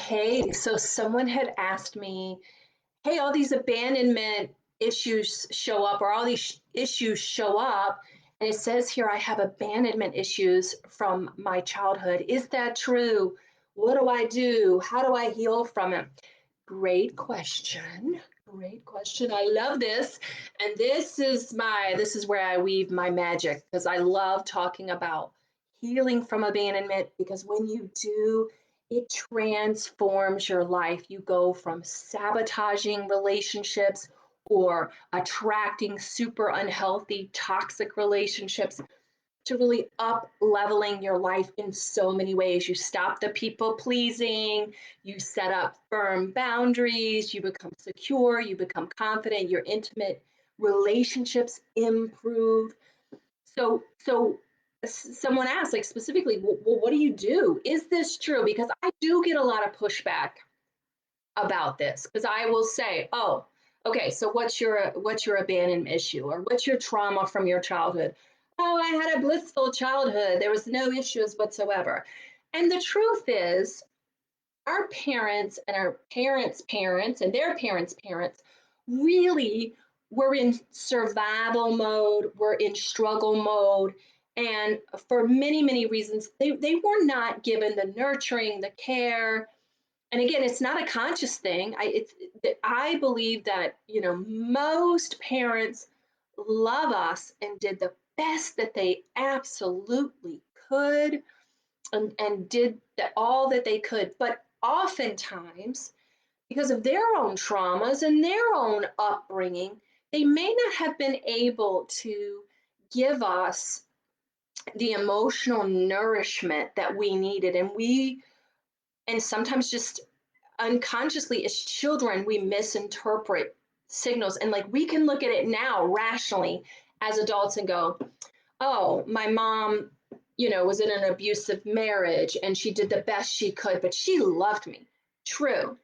Hey, so someone had asked me, hey, all these abandonment issues show up, or all these issues show up, and it says here I have abandonment issues from my childhood. Is that true? What do I do? How do I heal from it? Great question. Great question. I love this. And this is where I weave my magic because I love talking about healing from abandonment because when you do, it transforms your life. You go from sabotaging relationships or attracting super unhealthy, toxic relationships to really up leveling your life in so many ways. You stop the people pleasing, you set up firm boundaries, you become secure, you become confident, your intimate relationships improve. So someone asked like specifically, well, what do you do? Is this true? Because I do get a lot of pushback about this because I will say, oh, okay, so what's your abandonment issue or what's your trauma from your childhood? Oh, I had a blissful childhood. There was no issues whatsoever. And the truth is, our parents and our parents' parents and their parents' parents really were in survival mode, were in struggle mode. And for many, many reasons, they were not given the nurturing, the care, and again, it's not a conscious thing. I believe that most parents love us and did the best that they absolutely could, and did all that they could. But oftentimes, because of their own traumas and their own upbringing, they may not have been able to give us the emotional nourishment that we needed, and sometimes just unconsciously as children we misinterpret signals, and like we can look at it now rationally as adults and go, oh, my mom was in an abusive marriage and she did the best she could, but she loved me. True,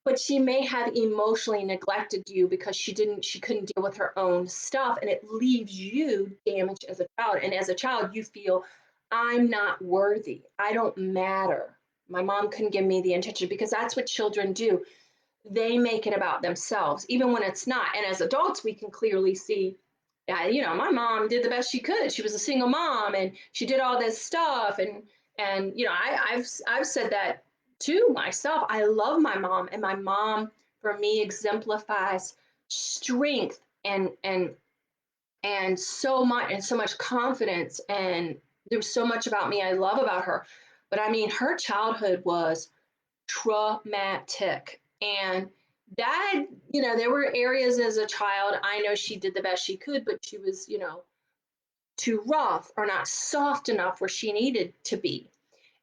but she may have emotionally neglected you because she couldn't deal with her own stuff, and it leaves you damaged as a child, and as a child you feel, I'm not worthy, I don't matter, my mom couldn't give me the attention, because that's what children do. They make it about themselves even when it's not. And as adults we can clearly see, yeah, my mom did the best she could, she was a single mom and she did all this stuff, and I've said that to myself. I love my mom, and my mom for me exemplifies strength and so much confidence, and there's so much about me I love about her. But I mean, her childhood was traumatic. And that, there were areas as a child, I know she did the best she could, but she was, too rough or not soft enough where she needed to be.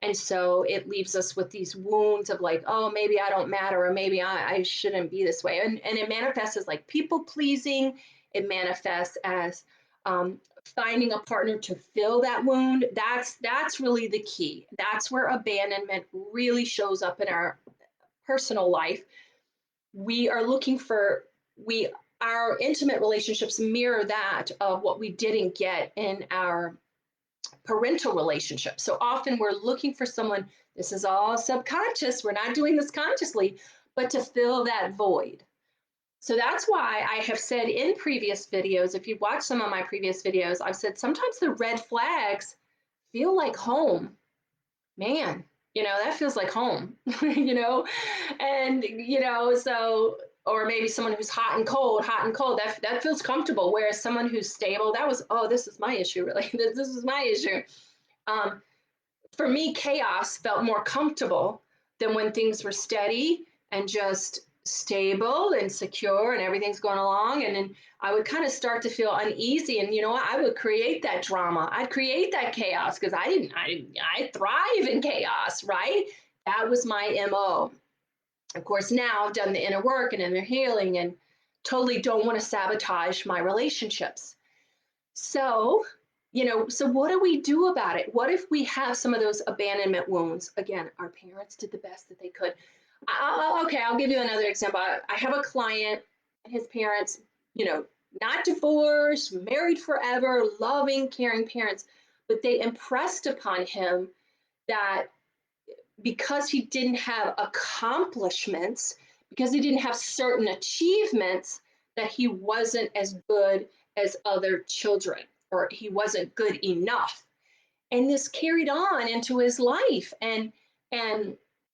And so it leaves us with these wounds of like, oh, maybe I don't matter, or maybe I shouldn't be this way. And it manifests as like people pleasing. It manifests as finding a partner to fill that wound. That's really the key. That's where abandonment really shows up in our personal life. We are looking for we our intimate relationships mirror that of what we didn't get in our parental relationship. So often we're looking for someone, this is all subconscious, we're not doing this consciously, but to fill that void. So that's why I have said in previous videos, if you've watched some of my previous videos, I've said sometimes the red flags feel like home. Man, that feels like home, and so, or maybe someone who's hot and cold, that feels comfortable. Whereas someone who's stable, that was, oh, this is my issue, really. This is my issue. Um, for me, chaos felt more comfortable than when things were steady and just stable and secure and everything's going along. And then I would kind of start to feel uneasy. And you know what? I would create that drama. I'd create that chaos because I thrive in chaos, right? That was my MO. Of course, now I've done the inner work and inner healing and totally don't want to sabotage my relationships. So, so what do we do about it? What if we have some of those abandonment wounds? Again, our parents did the best that they could. Okay, I'll give you another example. I have a client, his parents, you know, not divorced, married forever, loving, caring parents, but they impressed upon him that because he didn't have accomplishments, because he didn't have certain achievements, that he wasn't as good as other children, or he wasn't good enough. And this carried on into his life. And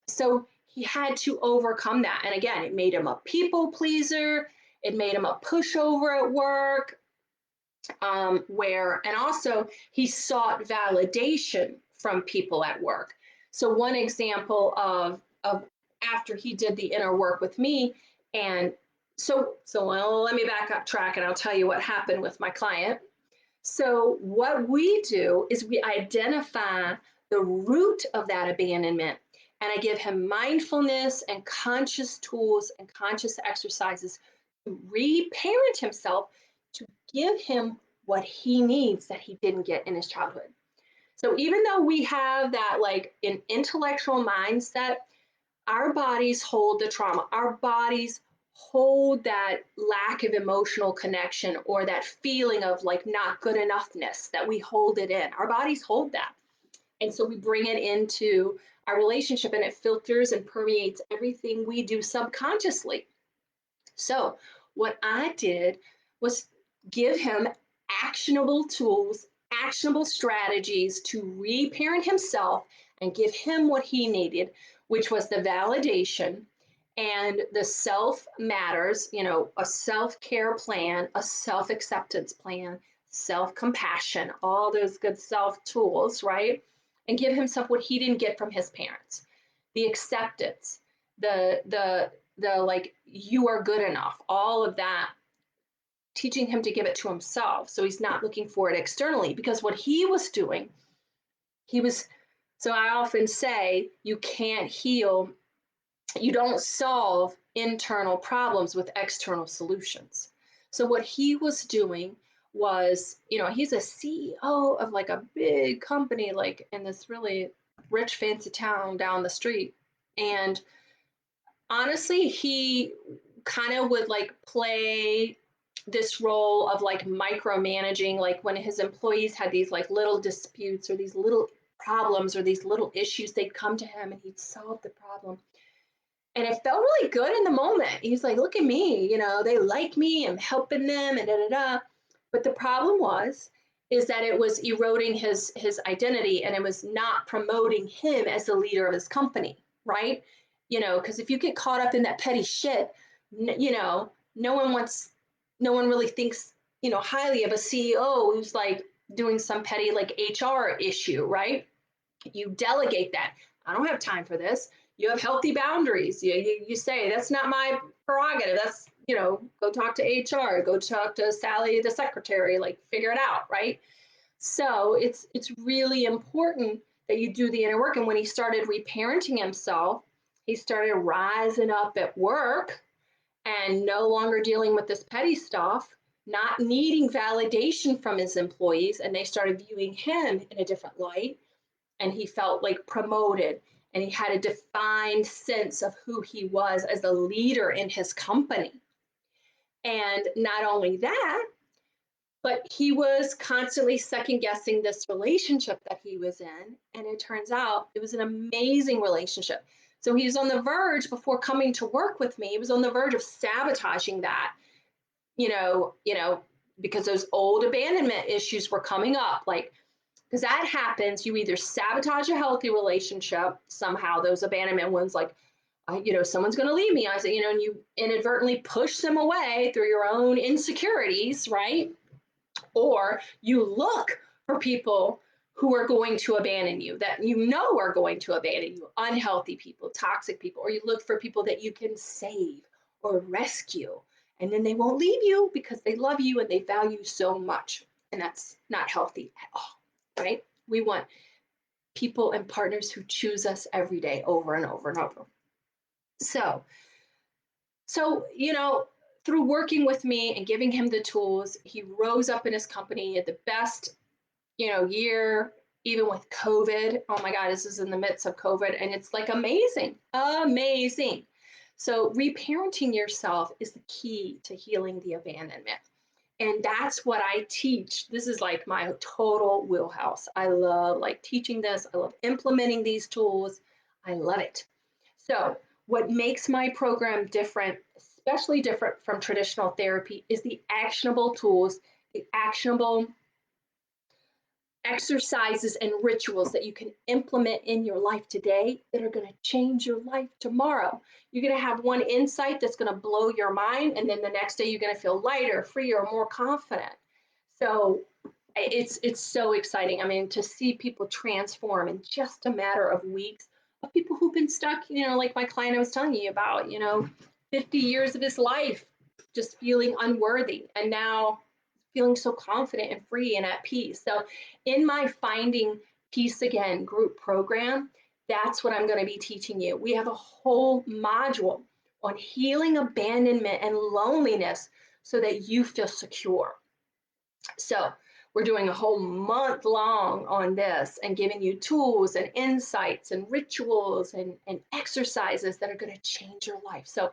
so he had to overcome that. And again, it made him a people pleaser. It made him a pushover at work, where, and also he sought validation from people at work. So one example of after he did the inner work with me, and so well, let me back up track and I'll tell you what happened with my client. So what we do is we identify the root of that abandonment, and I give him mindfulness and conscious tools and conscious exercises to reparent himself, to give him what he needs that he didn't get in his childhood. So even though we have that like an intellectual mindset, our bodies hold the trauma. Our bodies hold that lack of emotional connection, or that feeling of like not good enoughness, that we hold it in. Our bodies hold that. And so we bring it into our relationship, and it filters and permeates everything we do subconsciously. So what I did was give him actionable tools, actionable strategies to reparent himself and give him what he needed, which was the validation and the self matters, a self-care plan, a self-acceptance plan, self-compassion, all those good self tools, right? And give himself what he didn't get from his parents. The acceptance, the like, you are good enough, all of that, teaching him to give it to himself, so he's not looking for it externally. Because what he was doing, he was, so I often say, you can't heal, you don't solve internal problems with external solutions. So what he was doing was, he's a CEO of like a big company, like in this really rich fancy town down the street. And honestly, he kind of would like play this role of like micromanaging, like when his employees had these like little disputes or these little problems or these little issues, they'd come to him and he'd solve the problem. And it felt really good in the moment. He's like, look at me, they like me, I'm helping them, and da da da. But the problem is that it was eroding his identity, and it was not promoting him as the leader of his company, right? Because if you get caught up in that petty shit, no one wants, no one really thinks, highly of a CEO who's like doing some petty like HR issue, right? You delegate that. I don't have time for this. You have healthy boundaries. You say, that's not my prerogative. That's, go talk to HR, go talk to Sally, the secretary, like figure it out, right? So it's really important that you do the inner work. And when he started reparenting himself, he started rising up at work and no longer dealing with this petty stuff, not needing validation from his employees. And they started viewing him in a different light, and he felt like promoted, and he had a defined sense of who he was as a leader in his company. And not only that, but he was constantly second guessing this relationship that he was in, and it turns out it was an amazing relationship. So he was on the verge, before coming to work with me, he was on the verge of sabotaging that, because those old abandonment issues were coming up, like, because that happens. You either sabotage a healthy relationship somehow, those abandonment ones, like, someone's going to leave me. I say, and you inadvertently push them away through your own insecurities, right? Or you look for people who are going to abandon you, that are going to abandon you, unhealthy people, toxic people, or you look for people that you can save or rescue. And then they won't leave you because they love you and they value you so much. And that's not healthy at all, right? We want people and partners who choose us every day, over and over and over. So, through working with me and giving him the tools, he rose up in his company at the best, year, even with COVID. Oh my God, this is in the midst of COVID, and it's like amazing, amazing. So reparenting yourself is the key to healing the abandonment. And that's what I teach. This is like my total wheelhouse. I love like teaching this. I love implementing these tools. I love it. So, what makes my program different, especially different from traditional therapy, is the actionable tools, the actionable exercises and rituals that you can implement in your life today that are going to change your life tomorrow. You're going to have one insight that's going to blow your mind, and then the next day you're going to feel lighter, freer, more confident. So it's so exciting. I mean, to see people transform in just a matter of weeks, of people who've been stuck, like my client I was telling you about, 50 years of his life just feeling unworthy, and now feeling so confident and free and at peace. So, in my Finding Peace Again group program, that's what I'm going to be teaching you. We have a whole module on healing abandonment and loneliness so that you feel secure. So, we're doing a whole month long on this and giving you tools and insights and rituals and exercises that are going to change your life. So,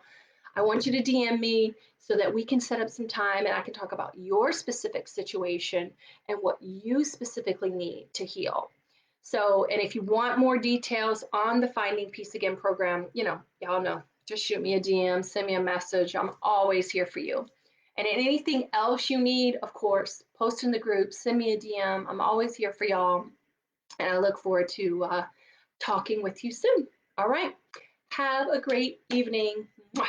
I want you to DM me so that we can set up some time and I can talk about your specific situation and what you specifically need to heal. So, and if you want more details on the Finding Peace Again program, y'all know, just shoot me a DM, send me a message. I'm always here for you. And anything else you need, of course, post in the group, send me a DM. I'm always here for y'all. And I look forward to talking with you soon. All right. Have a great evening. Mwah.